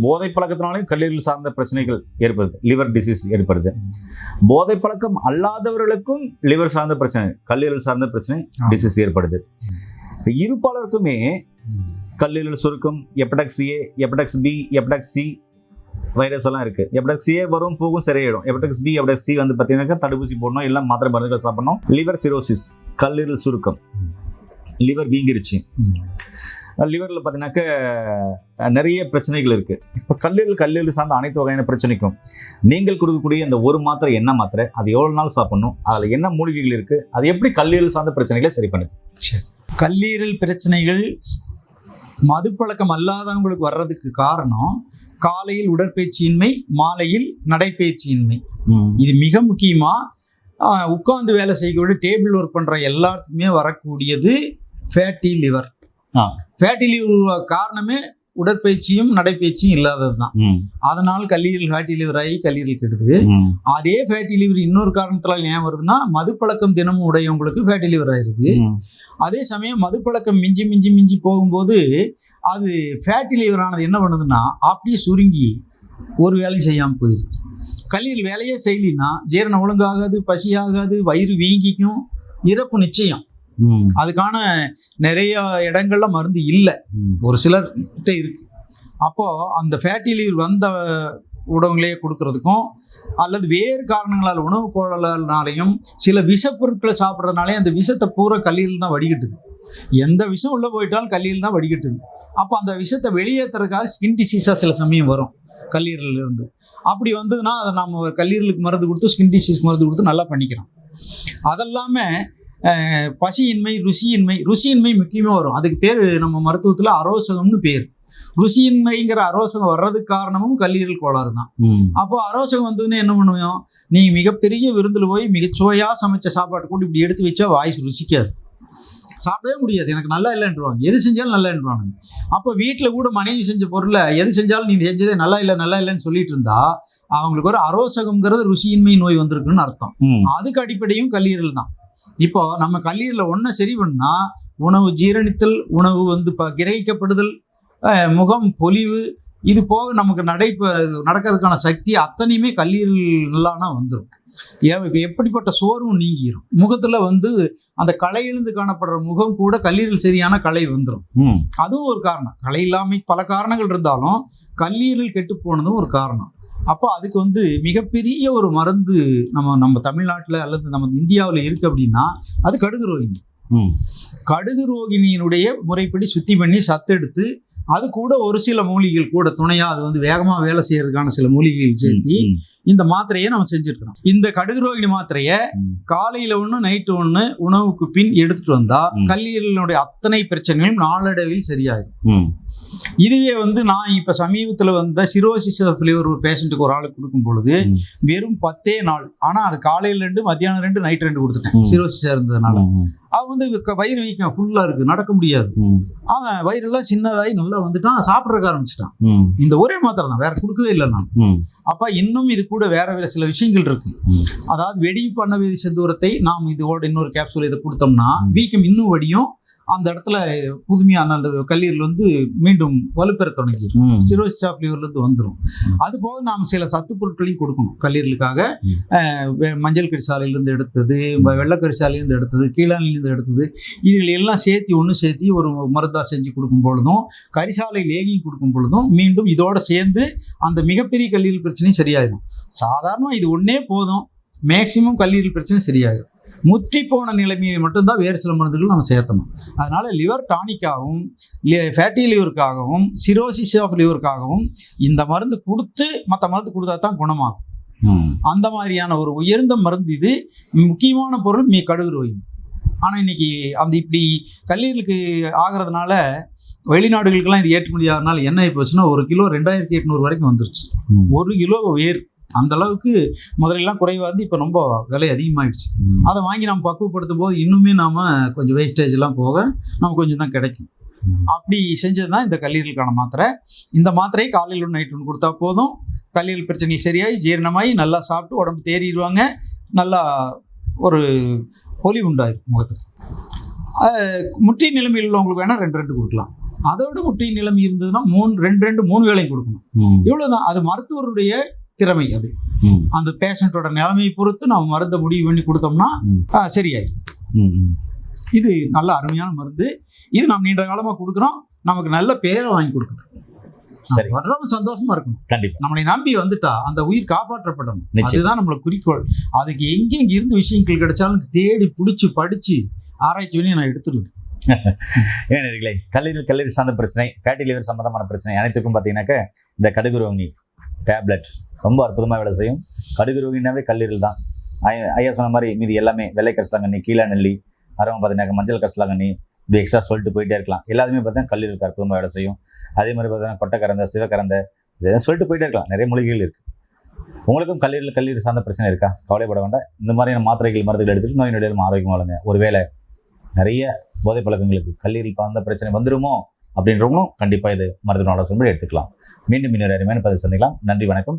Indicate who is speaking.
Speaker 1: போதை பழக்கத்தினாலையும் கல்லீரல் சார்ந்த பிரச்சனைகள் ஏற்படுது, லிவர் டிசீஸ் ஏற்படுது. போதை பழக்கம் அல்லாதவர்களுக்கும் லிவர் சார்ந்த பிரச்சனை, கல்லீரல் சார்ந்த பிரச்சனை, டிசீஸ் ஏற்படுது. இருப்பாளருக்குமே கல்லீரல் சுருக்கம், hepatitis A, hepatitis B, hepatitis C virus எல்லாம் இருக்கு. ஹெப்படைட்டிஸ் ஏ வரும் போகும் சரியாயிடும். ஹெப்படைட்டிஸ் பி, ஹெப்படைட்டிஸ் சி வந்து பார்த்தீங்கன்னா தடுப்பூசி போடணும், எல்லாம் மாத்திரை மருந்துகள் சாப்பிடணும். லிவர் சிரோசிஸ், கல்லீரல் சுருக்கம், லிவர் வீங்கிருச்சு. லிவரில் பார்த்தீங்கன்னாக்க நிறைய பிரச்சனைகள் இருக்குது. இப்போ கல்லீரல் சார்ந்த அனைத்து வகையான பிரச்சனைக்கும் நீங்கள் கொடுக்கக்கூடிய இந்த ஒரு மாத்திரை என்ன மாத்திரை, அது எவ்வளோ நாள் சாப்பிடணும், அதில் என்ன மூலிகைகள் இருக்குது, அது எப்படி கல்லீரல் சார்ந்த பிரச்சனைகளை சரி பண்ணுது?
Speaker 2: சரி, கல்லீரல் பிரச்சனைகள் மதுப்பழக்கம் அல்லாதவங்களுக்கு வர்றதுக்கு காரணம் காலையில் உடற்பயிற்சியின்மை, மாலையில் நடைப்பயிற்சியின்மை. இது மிக முக்கியமாக உட்காந்து வேலை செய்யக்கூடிய டேபிள் ஒர்க் பண்ணுற எல்லாத்துக்குமே வரக்கூடியது ஃபேட்டி லிவர். ஃபேட்டி லிவர் காரணமே உடற்பயிற்சியும் நடைப்பயிற்சியும் இல்லாதது தான். அதனால் கல்லீரல் ஃபேட்டி லிவர் ஆகி கல்லீரல் கெடுது. அதே ஃபேட்டி லிவர் இன்னொரு காரணத்தால் ஏன் வருதுன்னா மதுப்பழக்கம் தினமும் உடையவங்களுக்கு ஃபேட்டி லிவர் ஆயிடுது. அதே சமயம் மதுப்பழக்கம் மிஞ்சி மிஞ்சி மிஞ்சி போகும்போது அது ஃபேட்டி லிவர் ஆனது என்ன பண்ணுதுன்னா அப்படியே சுருங்கி ஒரு வேலையும் செய்யாமல் போயிடுது. கல்லீரல் வேலையே செய்யலின்னா ஜீரணம் ஒழுங்காகாது, பசியாகாது, வயிறு வீங்கிக்கும், இறப்பு நிச்சயம். அதுக்கான நிறைய இடங்கள்ல மருந்து இல்லை, ஒரு சிலர்கிட்ட இருக்கு. அப்போ அந்த ஃபேட்டி லிவர் வந்த உணவுகளையே கொடுக்கறதுக்கும் அல்லது வேறு காரணங்களால் உணவு கோளாறுனாலையும் சில விஷப்பொருட்களை சாப்பிட்றதுனாலே அந்த விஷத்தை பூரா கல்லீரல் தான் வடிகட்டுது. எந்த விஷம் உள்ளே போயிட்டாலும் கல்லீரல் தான் வடிகட்டுது. அப்போ அந்த விஷத்தை வெளியேற்றுறதுக்காக ஸ்கின் டிசீஸாக சில சமயம் வரும் கல்லீரல் இருந்து. அப்படி வந்ததுன்னா அதை நம்ம கல்லீரலுக்கு மருந்து கொடுத்து ஸ்கின் டிசீஸ் மருந்து கொடுத்து நல்லா பண்ணிக்கிறோம். அதெல்லாமே பசியின்மை, ருசியின்மை முக்கியமாக வரும். அதுக்கு பேர் நம்ம மருத்துவத்தில் அரோசகம்னு பேர். ருசியின்மைங்கிற அரோசகம் வர்றதுக்கு காரணமும் கல்லீரல் கோளாறு தான். அப்போ அரோசகம் வந்ததுன்னு என்ன பண்ணுவோம், நீங்கள் மிகப்பெரிய விருந்தில் போய் மிகச்சுவையாக சமைச்ச சாப்பாடு கூட இப்படி எடுத்து வச்சா வாய்ஸ் ருசிக்காது, சாப்பிடவே முடியாது, எனக்கு நல்லா இல்லைன்றாங்க. எது செஞ்சாலும் நல்லா இல்லைன்றாங்க. அப்போ வீட்டில் கூட மனைவி செஞ்ச பொருளை எது செஞ்சாலும் நீ செஞ்சதே நல்லா இல்லைன்னு சொல்லிட்டு இருந்தா அவங்களுக்கு ஒரு அரோசகம்ங்கிறது ருசியின்மை நோய் வந்திருக்குன்னு அர்த்தம். அதுக்கு அடிப்படையும் கல்லீரல் தான். இப்போ நம்ம கல்லீரலில் ஒன்றை சரி பண்ணா உணவு ஜீரணித்தல், உணவு வந்து கிரகிக்கப்படுதல், முகம் பொலிவு, இது போக நமக்கு நடக்கிறதுக்கான சக்தி அத்தனையுமே கல்லீரல் நல்லானா வந்துடும். எப்படிப்பட்ட சோர்வும் நீங்கிடும். முகத்துல வந்து அந்த களை எழுந்து காணப்படுற முகம் கூட கல்லீரல் சரியான களை வந்துடும். அதுவும் ஒரு காரணம். களை இல்லாம பல காரணங்கள் இருந்தாலும் கல்லீரல் கெட்டு போனதும் ஒரு காரணம். அப்போ அதுக்கு வந்து மிகப்பெரிய ஒரு மருந்து நம்ம தமிழ்நாட்டில் அல்லது நம்ம இந்தியாவில் இருக்கு அப்படின்னா அது கடுகு ரோகிணி. கடுகு ரோகிணியினுடைய முறைப்படி சுத்தி பண்ணி சத்தெடுத்து அது கூட ஒரு சில மூலிகைகள் கூட துணையா அது வந்து வேகமா வேலை செய்யறதுக்கான சில மூலிகைகள் சேர்த்தி இந்த மாத்திரையை நம்ம செஞ்சிருக்கிறோம். இந்த கடுகு ரோகிணி மாத்திரையை காலையில ஒண்ணு நைட்டு ஒண்ணு உணவுக்கு பின் எடுத்துட்டு வந்தா கல்லீரலினுடைய அத்தனை பிரச்சனைகளும் நாளடைவில் சரியாயிடும். இதுவே வந்து நான் இப்ப சமீபத்துல வந்த சிரோசிஸ் லிவர் ஒரு பேஷண்ட்டுக்கு ஒரு ஆளுக்கு கொடுக்கும் பொழுது வெறும் 10 நாள், ஆனா அது காலையில 2, மத்தியானம் 2, நைட் 2 கொடுத்துட்டேன். சிரோசிஸ் இருந்ததுனால அவன் வந்து வயிறு வீக்கம் ஃபுல்லா இருக்கு, நடக்க முடியாது. அவன் வயிறெல்லாம் சின்னதாகி நல்லா வந்துட்டான், சாப்பிட்றதுக்கு ஆரம்பிச்சிட்டான். இந்த ஒரே மாத்திரை தான், வேற கொடுக்கவே இல்லை நான். அப்ப இன்னும் இது கூட வேற சில விஷயங்கள் இருக்கு. அதாவது வெடிப்பு அன்னவேதி செந்தூரத்தை நாம் இதோட இன்னொரு கேப்சூல் இதை கொடுத்தோம்னா வீக்கம் இன்னும் வடியும். அந்த இடத்துல புதுமையான அந்த கல்லீரல் வந்து மீண்டும் வலுப்பெற தொடங்கிடும். சிரோசிஸ் ஆஃப் லிவர்ல இருந்து வந்துடும். அது போக நாம் சில சத்து பொருட்களையும் கொடுக்கணும் கல்லீரலுக்காக. மஞ்சள் கரிசாலையிலிருந்து எடுத்தது, வெள்ளக்கரிசாலையிலிருந்து எடுத்தது, கீழானிலிருந்து எடுத்தது, இதுகளை எல்லாம் சேர்த்தி ஒரு மருந்தாக செஞ்சு கொடுக்கும் பொழுதும் கரிசாலை லேகியும் கொடுக்கும் பொழுதும் மீண்டும் இதோட சேர்ந்து அந்த மிகப்பெரிய கல்லீரல் பிரச்சனையும் சரியாயிடும். சாதாரணமாக இது ஒன்னே போதும், மேக்சிமம் கல்லீரல் பிரச்சனை சரியாயிடும். முற்றி போன நிலைமையை மட்டும்தான் வேறு சில மருந்துகள் நம்ம சேர்த்தணும். அதனால லிவர் டானிக்காகவும் ஃபேட்டி லிவருக்காகவும் சிரோசிஸ் ஆஃப் லிவருக்காகவும் இந்த மருந்து கொடுத்து மற்ற மருந்து கொடுத்தா தான் குணமாகும். அந்த மாதிரியான ஒரு உயர்ந்த மருந்து இது. முக்கியமான பொருள் கடுகு ரோகிணி. ஆனால் இன்னைக்கு அந்த இப்படி கல்லீரலுக்கு ஆகிறதுனால வெளிநாடுகளுக்கெல்லாம் இது ஏற்றுமதி ஆகிறதுனால என்ன ஆகி போச்சுன்னா 1 கிலோ 2800 வரைக்கும் வந்துருச்சு. 1 கிலோ வேர் அந்த அளவுக்கு முதலெல்லாம் குறைவாது, இப்போ ரொம்ப விலை அதிகமாகிடுச்சு. அதை வாங்கி நம்ம பக்குவப்படுத்தும் போது இன்னுமே நாம் கொஞ்சம் வேஸ்டேஜ் எல்லாம் போக நமக்கு கொஞ்சம் தான் கிடைக்கும். அப்படி செஞ்சது தான் இந்த கல்லீரலுக்கான மாத்திரை. இந்த மாத்திரையை காலையில் 1 நைட் 1 கொடுத்தா போதும். கல்லீரல் பிரச்சனைகள் சரியாகி ஜீரணமாகி நல்லா சாப்பிட்டு உடம்பு தேறிடுவாங்க. நல்லா ஒரு பொலிவு உண்டாயிரும் முகத்துக்கு. முற்றிய நிலைமையில் உள்ளவங்களுக்கு வேணால் 2 கொடுக்கலாம். அதோட முட்டி நிலைமை இருந்ததுன்னா 3 வேளையும் கொடுக்கணும். இவ்வளவுதான். அது மருத்துவருடைய திறமை. அது அந்த பேஷண்டோட நிலைமையை பொறுத்து நம்ம மருந்தை முடிவு பண்ணி கொடுத்தோம்னா சரியாயிடும். இது நல்ல அருமையான மருந்து. இது நாம் நீண்ட காலமா கொடுக்குறோம். நமக்கு நல்ல பேரை வாங்கி கொடுக்குது.
Speaker 1: சரி,
Speaker 2: வர்றவங்க சந்தோஷமா இருக்கணும்.
Speaker 1: கண்டிப்பா
Speaker 2: நம்மளை நம்பி வந்துட்டா அந்த உயிர் காப்பாற்றப்படணும். அதுதான் நம்மளோட குறிக்கோள். அதுக்கு எங்க இருந்து விஷயங்கள் கிடைச்சாலும் தேடி பிடிச்சி படிச்சு ஆராய்ச்சி பண்ணி நான் எடுத்துருவேன்.
Speaker 1: ஏனே கல்லீரல் சார்ந்த பிரச்சனை, ஃபேட்டி லிவர் சம்பந்தமான பிரச்சனை அனைத்துக்கும் பார்த்தீங்கன்னாக்க இந்த கடுகுரோகினி டேப்லெட் ரொம்ப அற்புதமாக வேலை செய்யும். கடுகுரோகினாவே கல்லீரல் தான். ஐயா சொன்ன மாதிரி மீதி எல்லாமே வெள்ளை கரிசலாங்கண்ணி, கீழா நெல்லி, அப்புறம் பார்த்தீங்கன்னா மஞ்சள் கரிசலாங்கண்ணி, இப்படி எக்ஸ்ட்ரா சொல்லிட்டு போயிட்டே இருக்கலாம். எல்லாத்துமே பார்த்தீங்கன்னா கல்லீரலுக்கு அற்புதமாக வேலை செய்யும். அதே மாதிரி பார்த்தீங்கன்னா கொட்டைக்கரந்தை, சிவக்கரந்தை, இதெல்லாம் சொல்லிட்டு போயிட்டே இருக்கலாம். நிறைய மூலிகைகள் இருக்குது. உங்களுக்கும் கல்லீரல் சார்ந்த பிரச்சனை இருக்கா? கவலைப்பட வேண்டாம். இந்த மாதிரியான மாத்திரைகள் மருந்துகள் எடுத்துட்டு நோய் நொடியிலும் ஆரோக்கியமாக வாழுங்க. ஒருவேளை நிறைய போதை பழக்கங்களுக்கு கல்லீரல் சார்ந்த பிரச்சனை வந்துருமோ அப்படின்றவங்களும் கண்டிப்பாக இது மருத்துவ ஆலோசனை எடுத்துக்கலாம். மீண்டும் இன்னொரு அருமையான பதிவு சந்திக்கலாம். நன்றி, வணக்கம்.